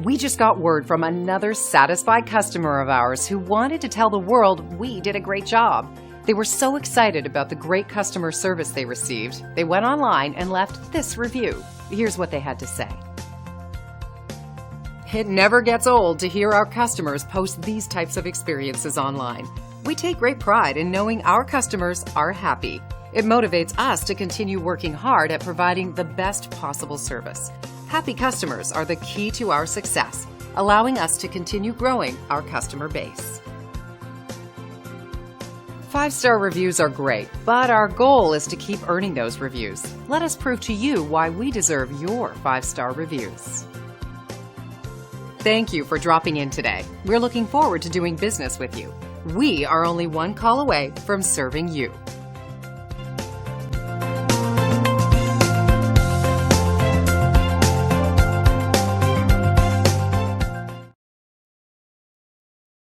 We just got word from another satisfied customer of ours who wanted to tell the world we did a great job. They were so excited about the great customer service they received, they went online and left this review. Here's what they had to say. It never gets old to hear our customers post these types of experiences online. We take great pride in knowing our customers are happy. It motivates us to continue working hard at providing the best possible service. Happy customers are the key to our success, allowing us to continue growing our customer base. 5-star reviews are great, but our goal is to keep earning those reviews. Let us prove to you why we deserve your 5-star reviews. Thank you for dropping in today. We're looking forward to doing business with you. We are only one call away from serving you.